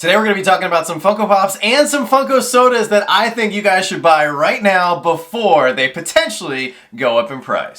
Today we're going to be talking about some Funko Pops and some Funko Sodas that I think you guys should buy right now before they potentially go up in price.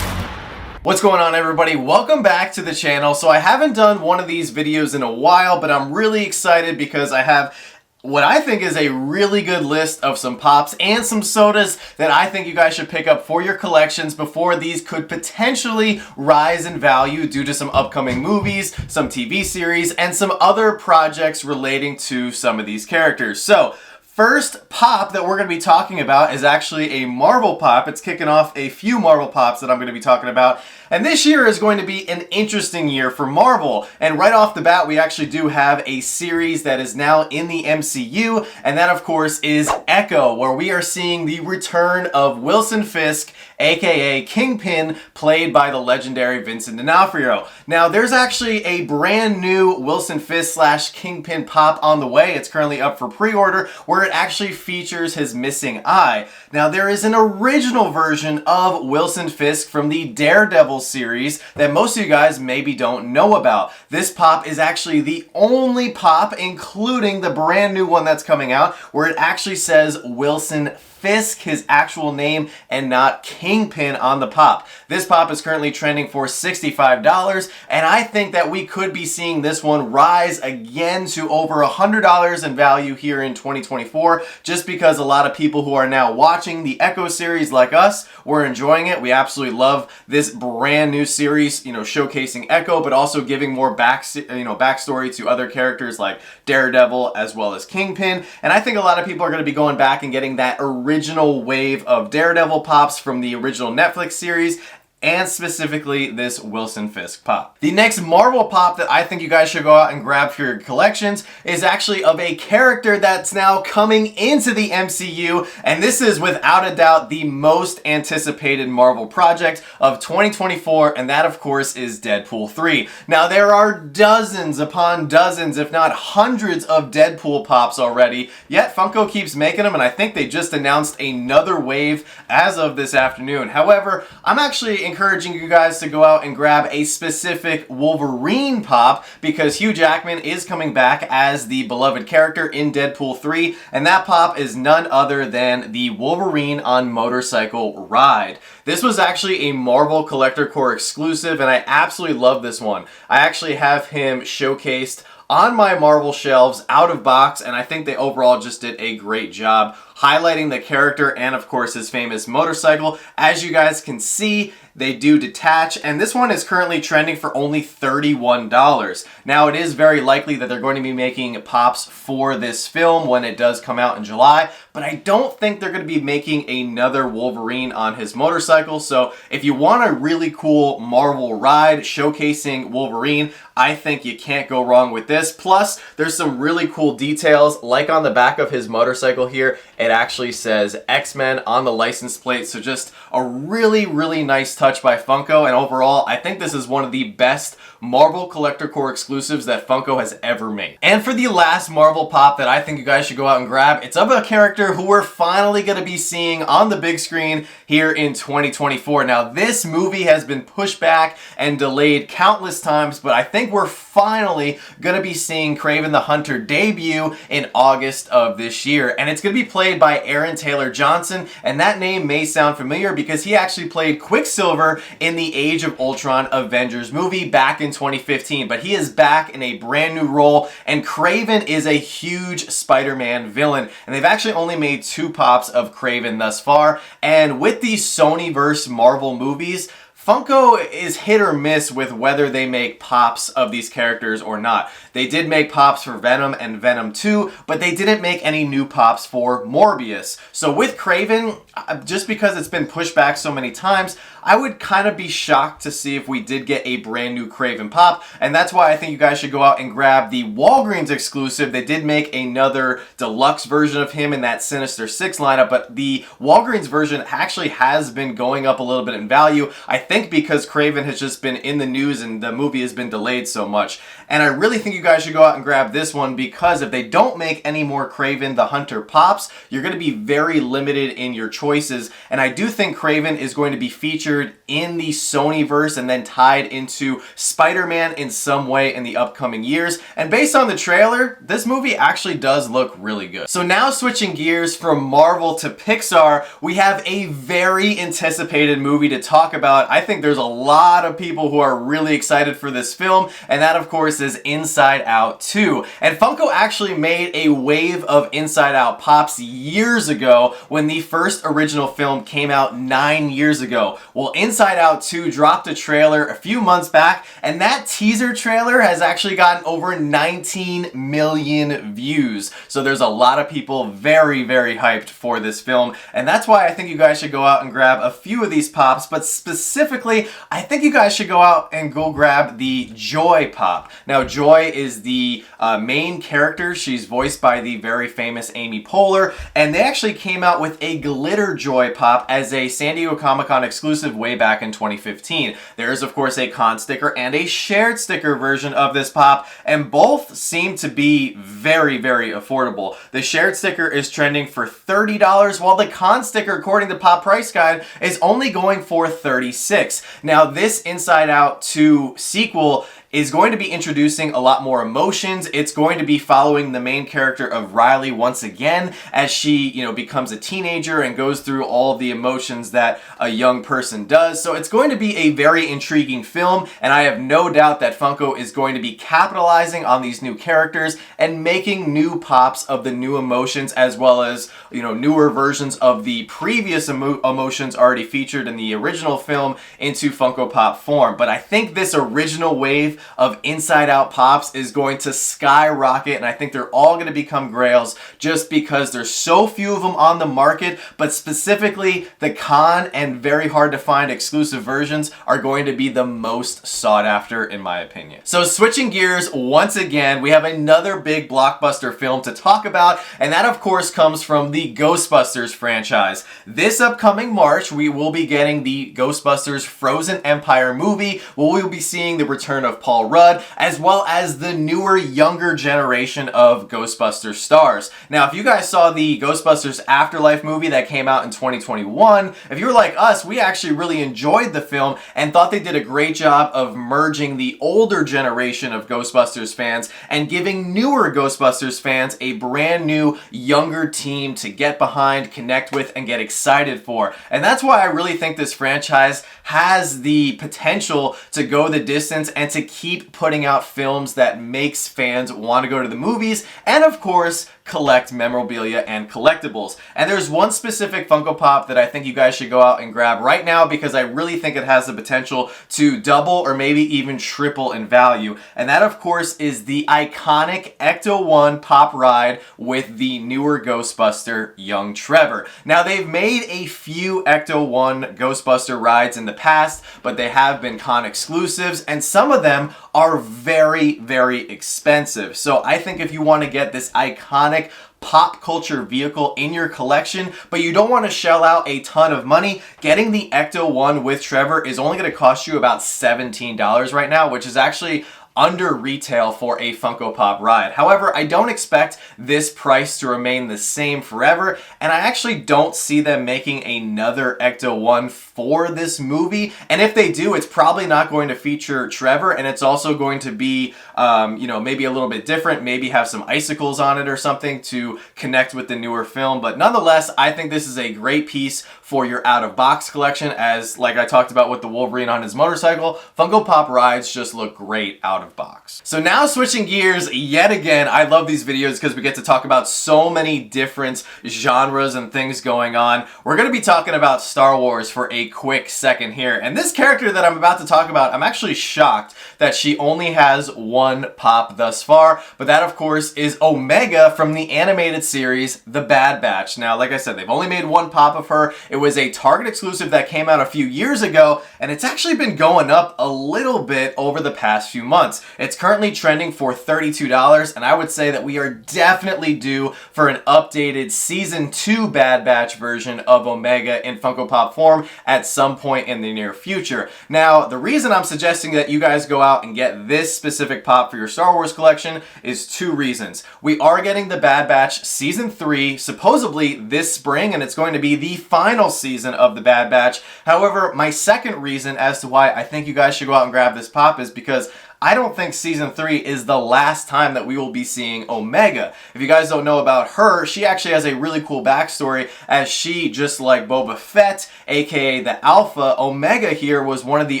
What's going on, everybody? Welcome back to the channel. So I haven't done one of these videos in a while, but I'm really excited because I have what I think is a really good list of some pops and some sodas that I think you guys should pick up for your collections before these could potentially rise in value due to some upcoming movies, some TV series, and some other projects relating to some of these characters. So, first pop that we're going to be talking about is actually a Marvel pop. It's kicking off a few Marvel pops that I'm going to be talking about. And this year is going to be an interesting year for Marvel. And right off the bat, we actually do have a series that is now in the MCU. And that, of course, is Echo, where we are seeing the return of Wilson Fisk, aka Kingpin, played by the legendary Vincent D'Onofrio. Now, there's actually a brand new Wilson Fisk / Kingpin pop on the way. It's currently up for pre-order, where it actually features his missing eye. Now, there is an original version of Wilson Fisk from the Daredevil series that most of you guys maybe don't know about. This pop is actually the only pop, including the brand new one that's coming out, where it actually says Wilson Fisk, his actual name, and not Kingpin on the pop. This pop is currently trending for $65, and I think that we could be seeing this one rise again to over $100 in value here in 2024, just because a lot of people who are now watching the Echo series like us, we're enjoying it. We absolutely love this brand new series, showcasing Echo, but also giving more backstory to other characters like Daredevil as well as Kingpin. And I think a lot of people are going to be going back and getting that original wave of Daredevil pops from the original Netflix series, and specifically this Wilson Fisk pop. The next Marvel pop that I think you guys should go out and grab for your collections is actually of a character that's now coming into the MCU, and this is without a doubt the most anticipated Marvel project of 2024, and that of course is Deadpool 3. Now there are dozens upon dozens, if not hundreds of Deadpool pops already, yet Funko keeps making them, and I think they just announced another wave as of this afternoon. However, I'm actually encouraging you guys to go out and grab a specific Wolverine pop because Hugh Jackman is coming back as the beloved character in Deadpool 3, and that pop is none other than the Wolverine on Motorcycle Ride. This was actually a Marvel Collector Core exclusive, and I absolutely love this one. I actually have him showcased on my Marvel shelves out of box, and I think they overall just did a great job highlighting the character and of course his famous motorcycle. As you guys can see, they do detach, and this one is currently trending for only $31. Now, it is very likely that they're going to be making pops for this film when it does come out in July, but I don't think they're going to be making another Wolverine on his motorcycle. So if you want a really cool Marvel ride showcasing Wolverine, I think you can't go wrong with this. Plus, there's some really cool details, like on the back of his motorcycle here, it actually says X-Men on the license plate. So just a really, really nice touch by Funko, and overall, I think this is one of the best Marvel Collector Core exclusives that Funko has ever made. And for the last Marvel pop that I think you guys should go out and grab, it's of a character who we're finally going to be seeing on the big screen here in 2024. Now, this movie has been pushed back and delayed countless times, but I think we're finally going to be seeing Kraven the Hunter debut in August of this year. And it's going to be played by Aaron Taylor Johnson, and that name may sound familiar because he actually played Quicksilver in the Age of Ultron Avengers movie back in 2015. But he is back in a brand new role, and Kraven is a huge Spider-Man villain. And they've actually only made 2 pops of Kraven thus far. And with these Sony-verse Marvel movies, Funko is hit or miss with whether they make pops of these characters or not. They did make pops for Venom and Venom 2, but they didn't make any new pops for Morbius. So with Kraven, just because it's been pushed back so many times, I would kind of be shocked to see if we did get a brand new Kraven pop, and that's why I think you guys should go out and grab the Walgreens exclusive. They did make another deluxe version of him in that Sinister Six lineup, but the Walgreens version actually has been going up a little bit in value. I think think because Kraven has just been in the news and the movie has been delayed so much. And I really think you guys should go out and grab this one, because if they don't make any more Kraven the Hunter Pops, you're going to be very limited in your choices. And I do think Kraven is going to be featured in the Sonyverse and then tied into Spider-Man in some way in the upcoming years. And based on the trailer, this movie actually does look really good. So now switching gears from Marvel to Pixar, we have a very anticipated movie to talk about. I think there's a lot of people who are really excited for this film, and that of course is Inside Out 2. And Funko actually made a wave of Inside Out Pops years ago when the first original film came out 9 years ago. Well, Inside Out 2 dropped a trailer a few months back, and that teaser trailer has actually gotten over 19 million views. So there's a lot of people very, very hyped for this film, and that's why I think you guys should go out and grab a few of these Pops, but specifically, I think you guys should go out and go grab the Joy Pop. Now, Joy is the main character. She's voiced by the very famous Amy Poehler, and they actually came out with a glitter Joy Pop as a San Diego Comic-Con exclusive way back in 2015. There is, of course, a con sticker and a shared sticker version of this Pop, and both seem to be very, very affordable. The shared sticker is trending for $30, while the con sticker, according to Pop Price Guide, is only going for $36. Now, this Inside Out 2 sequel is going to be introducing a lot more emotions. It's going to be following the main character of Riley once again as she, becomes a teenager and goes through all the emotions that a young person does. So it's going to be a very intriguing film, and I have no doubt that Funko is going to be capitalizing on these new characters and making new pops of the new emotions, as well as, newer versions of the previous emotions already featured in the original film into Funko Pop form. But I think this original wave of Inside Out Pops is going to skyrocket, and I think they're all going to become grails just because there's so few of them on the market, but specifically the con and very hard to find exclusive versions are going to be the most sought after, in my opinion. So switching gears once again, we have another big blockbuster film to talk about, and that of course comes from the Ghostbusters franchise. This upcoming March, we will be getting the Ghostbusters Frozen Empire movie, where we will be seeing the return of Paul Rudd, as well as the newer, younger generation of Ghostbusters stars. Now, if you guys saw the Ghostbusters Afterlife movie that came out in 2021, if you were like us, we actually really enjoyed the film and thought they did a great job of merging the older generation of Ghostbusters fans and giving newer Ghostbusters fans a brand new, younger team to get behind, connect with, and get excited for. And that's why I really think this franchise has the potential to go the distance and to keep putting out films that makes fans want to go to the movies, and of course, collect memorabilia and collectibles. And there's one specific Funko Pop that I think you guys should go out and grab right now, because I really think it has the potential to double or maybe even triple in value. And that of course is the iconic Ecto-1 Pop ride with the newer Ghostbuster, young Trevor. Now, they've made a few Ecto-1 Ghostbuster rides in the past, but they have been con exclusives, and some of them are very, very expensive. So I think if you want to get this iconic pop culture vehicle in your collection, but you don't want to shell out a ton of money, getting the Ecto-1 with Trevor is only going to cost you about $17 right now, which is actually under retail for a Funko Pop ride. However, I don't expect this price to remain the same forever, and I actually don't see them making another Ecto-1 for this movie. And if they do, it's probably not going to feature Trevor, and it's also going to be, maybe a little bit different, maybe have some icicles on it or something to connect with the newer film. But nonetheless, I think this is a great piece for your out-of-box collection, as like I talked about with the Wolverine on his motorcycle, Funko Pop rides just look great out of box. So now switching gears yet again, I love these videos because we get to talk about so many different genres and things going on. We're going to be talking about Star Wars for a quick second here, and this character that I'm about to talk about, I'm actually shocked that she only has one pop thus far, but that of course is Omega from the animated series The Bad Batch. Now, like I said, they've only made one pop of her. It was a Target exclusive that came out a few years ago, and it's actually been going up a little bit over the past few months. Pops. It's currently trending for $32, and I would say that we are definitely due for an updated Season 2 Bad Batch version of Omega in Funko Pop form at some point in the near future. Now, the reason I'm suggesting that you guys go out and get this specific pop for your Star Wars collection is two reasons. We are getting the Bad Batch Season 3 supposedly this spring, and it's going to be the final season of the Bad Batch. However, my second reason as to why I think you guys should go out and grab this pop is because I don't think Season 3 is the last time that we will be seeing Omega. If you guys don't know about her, she actually has a really cool backstory, as she, just like Boba Fett, aka the Alpha, Omega here was one of the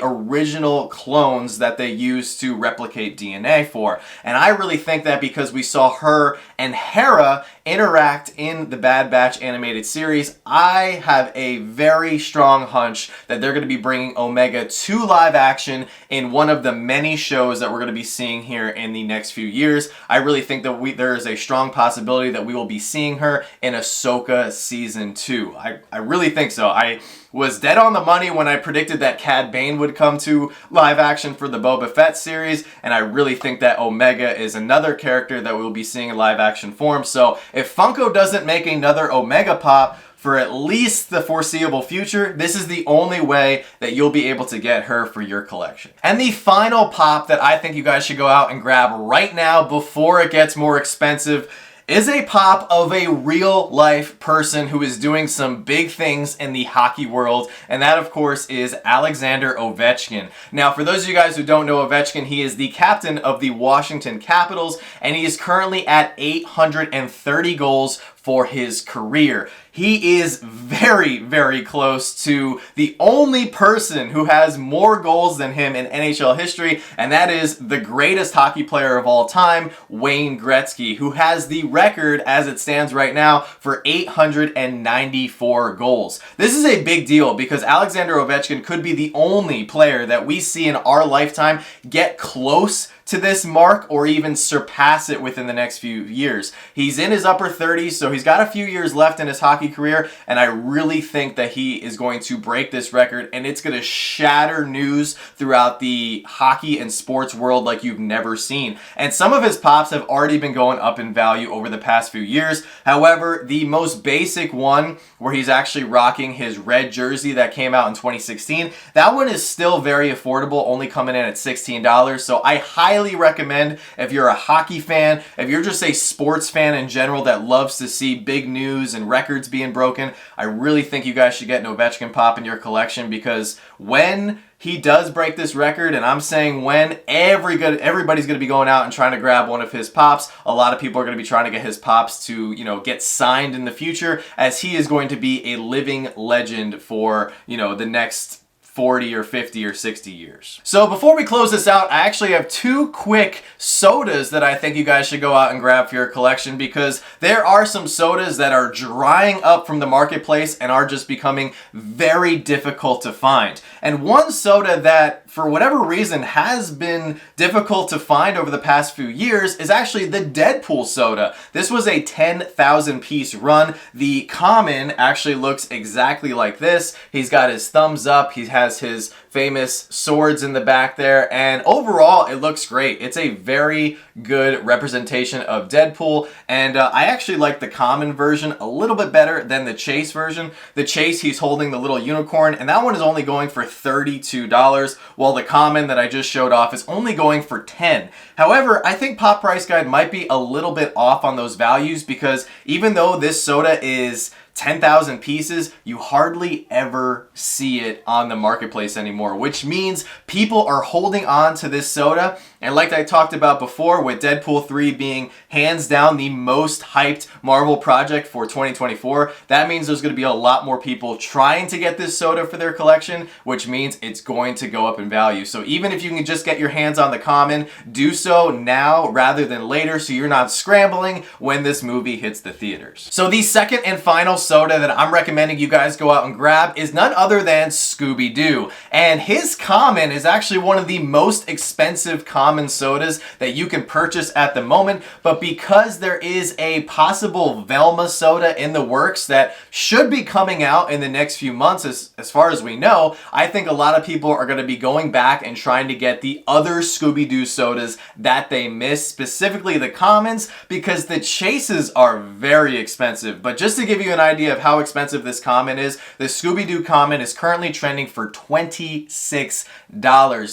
original clones that they used to replicate DNA for. And I really think that because we saw her and Hera interact in the Bad Batch animated series, I have a very strong hunch that they're going to be bringing Omega to live action in one of the many shows that we're going to be seeing here in the next few years. I really think that there is a strong possibility that we will be seeing her in Ahsoka Season 2. I really think so. I was dead on the money when I predicted that Cad Bane would come to live action for the Boba Fett series, and I really think that Omega is another character that we'll be seeing in live action form. So if Funko doesn't make another Omega pop for at least the foreseeable future, this is the only way that you'll be able to get her for your collection. And the final pop that I think you guys should go out and grab right now before it gets more expensive is a pop of a real life person who is doing some big things in the hockey world, and that of course is Alexander Ovechkin. Now, for those of you guys who don't know Ovechkin, he is the captain of the Washington Capitals, and he is currently at 830 goals for his career. He is very, very close to the only person who has more goals than him in NHL history, and that is the greatest hockey player of all time, Wayne Gretzky, who has the record as it stands right now for 894 goals. This is a big deal because Alexander Ovechkin could be the only player that we see in our lifetime get close to this mark or even surpass it within the next few years. He's in his upper 30s, so he's got a few years left in his hockey career, and I really think that he is going to break this record, and it's going to shatter news throughout the hockey and sports world like you've never seen. And some of his pops have already been going up in value over the past few years. However, the most basic one, where he's actually rocking his red jersey that came out in 2016, that one is still very affordable, only coming in at $16. So I highly recommend, if you're a hockey fan, if you're just a sports fan in general that loves to see big news and records being broken, I really think you guys should get an Ovechkin pop in your collection, because when he does break this record, and I'm saying when, everybody's going to be going out and trying to grab one of his pops. A lot of people are going to be trying to get his pops to, get signed in the future, as he is going to be a living legend for, the next 40 or 50 or 60 years. So before we close this out, I actually have two quick sodas that I think you guys should go out and grab for your collection, because there are some sodas that are drying up from the marketplace and are just becoming very difficult to find. And one soda that, for whatever reason, has been difficult to find over the past few years is actually the Deadpool soda. This was a 10,000 piece run. The common actually looks exactly like this. He's got his thumbs up. He has his famous swords in the back there, and overall it looks great. It's a very good representation of Deadpool, and I actually like the common version a little bit better than the Chase version. The Chase, he's holding the little unicorn, and that one is only going for $32, while the common that I just showed off is only going for $10. However, I think Pop Price Guide might be a little bit off on those values, because even though this soda is 10,000 pieces, you hardly ever see it on the marketplace anymore, which means people are holding on to this soda. And like I talked about before, with Deadpool 3 being hands down the most hyped Marvel project for 2024, that means there's going to be a lot more people trying to get this soda for their collection, which means it's going to go up in value. So even if you can just get your hands on the common, do so now rather than later, so you're not scrambling when this movie hits the theaters. So the second and final soda that I'm recommending you guys go out and grab is none other than Scooby-Doo. And his common is actually one of the most expensive common sodas that you can purchase at the moment. But because there is a possible Velma soda in the works that should be coming out in the next few months, as far as we know, I think a lot of people are going to be going back and trying to get the other Scooby-Doo sodas that they missed, specifically the commons, because the chases are very expensive. But just to give you an idea of how expensive this common is, the Scooby-Doo common is currently trending for $26.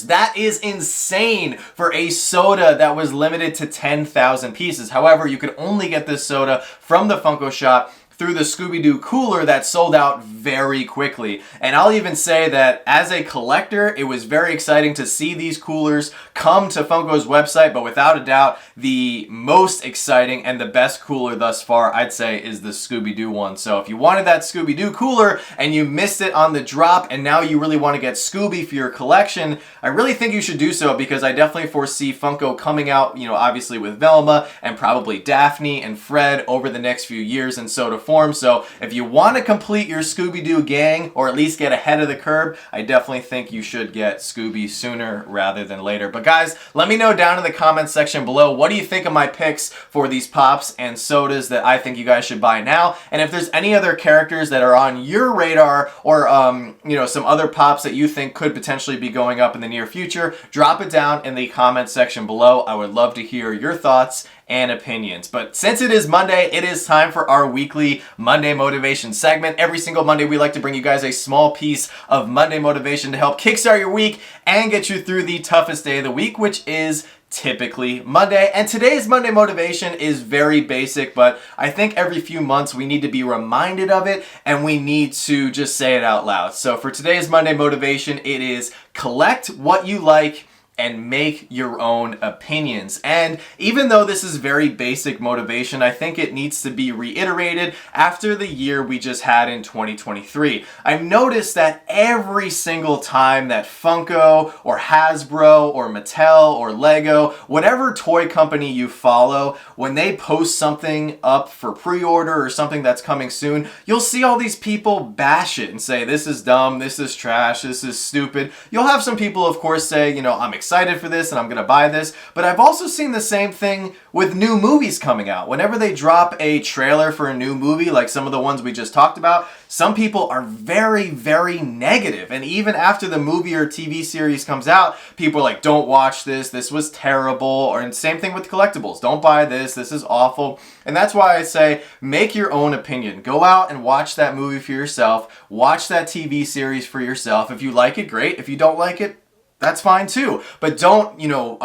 That is insane for a soda that was limited to 10,000 pieces. However, you could only get this soda from the Funko shop through the Scooby-Doo cooler that sold out very quickly. And I'll even say that as a collector, it was very exciting to see these coolers come to Funko's website, but without a doubt, the most exciting and the best cooler thus far, I'd say, is the Scooby-Doo one. So if you wanted that Scooby-Doo cooler and you missed it on the drop and now you really want to get Scooby for your collection, I really think you should do so, because I definitely foresee Funko coming out, you know, obviously with Velma and probably Daphne and Fred over the next few years in soda form. So if you want to complete your Scooby-Doo gang, or at least get ahead of the curve, I definitely think you should get Scooby sooner rather than later. But guys, let me know down in the comments section below, what do you think of my picks for these pops and sodas that I think you guys should buy now? And if there's any other characters that are on your radar, or you know, some other pops that you think could potentially be going up in the near future, drop it down in the comments section below. I would love to hear your thoughts and opinions. But since it is Monday, it is time for our weekly Monday motivation segment. Every single Monday, we like to bring you guys a small piece of Monday motivation to help kickstart your week and get you through the toughest day of the week, which is typically Monday. And today's Monday motivation is very basic, but I think every few months we need to be reminded of it, and we need to just say it out loud. So for today's Monday motivation, it is collect what you like and make your own opinions. And even though this is very basic motivation, I think it needs to be reiterated after the year we just had in 2023. I've noticed that every single time that Funko or Hasbro or Mattel or Lego, whatever toy company you follow, when they post something up for pre-order or something that's coming soon, you'll see all these people bash it and say, this is dumb, this is trash, this is stupid. You'll have some people, of course, say, you know, I'm excited for this and I'm gonna buy this. But I've also seen the same thing with new movies coming out. Whenever they drop a trailer for a new movie, like some of the ones we just talked about, some people are very, very negative. And even after the movie or TV series comes out, people are like, don't watch this, this was terrible. Or and same thing with collectibles, don't buy this, this is awful. And that's why I say, make your own opinion. Go out and watch that movie for yourself, watch that TV series for yourself. If you like it, great. If you don't like it, that's fine too. But don't, you know,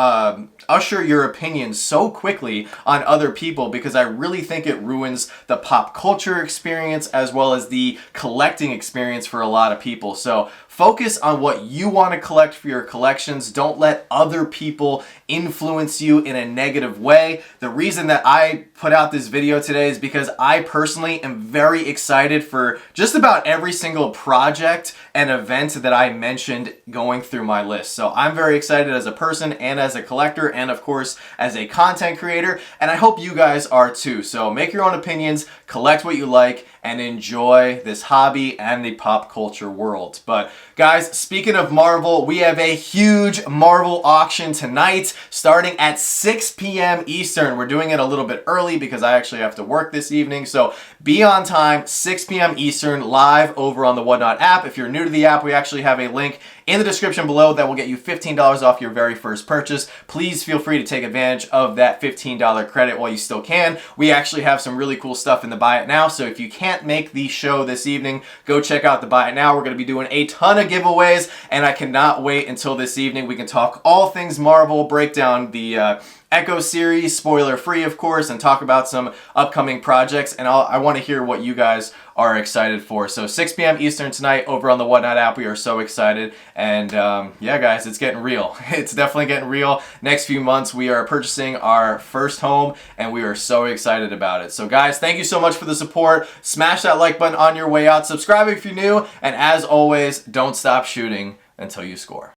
usher your opinion so quickly on other people, because I really think it ruins the pop culture experience as well as the collecting experience for a lot of people. So focus on what you want to collect for your collections. Don't let other people influence you in a negative way. The reason that I put out this video today is because I personally am very excited for just about every single project and event that I mentioned going through my list. So I'm very excited as a person and as a collector and of course as a content creator, and I hope you guys are too. So make your own opinions, collect what you like, and enjoy this hobby and the pop culture world. But guys, speaking of Marvel, we have a huge Marvel auction tonight starting at 6 p.m. Eastern. We're doing it a little bit early because I actually have to work this evening. So be on time, 6 p.m. Eastern, live over on the Whatnot app. If you're new to the app, we actually have a link in the description below that will get you $15 off your very first purchase. Please feel free to take advantage of that $15 credit while you still can. We actually have some really cool stuff in the Buy It Now, so if you can't make the show this evening, go check out the Buy It Now. We're going to be doing a ton of giveaways, and I cannot wait until this evening. We can talk all things Marvel, break down the Echo series, spoiler free of course, and talk about some upcoming projects, and I want to hear what you guys are excited for. So 6 p.m. Eastern tonight over on the Whatnot app. We are so excited, and yeah guys, it's getting real. It's definitely getting real. Next few months we are purchasing our first home, and we are so excited about it. So guys, thank you so much for the support. Smash that like button on your way out, subscribe if you're new, and as always, don't stop shooting until you score.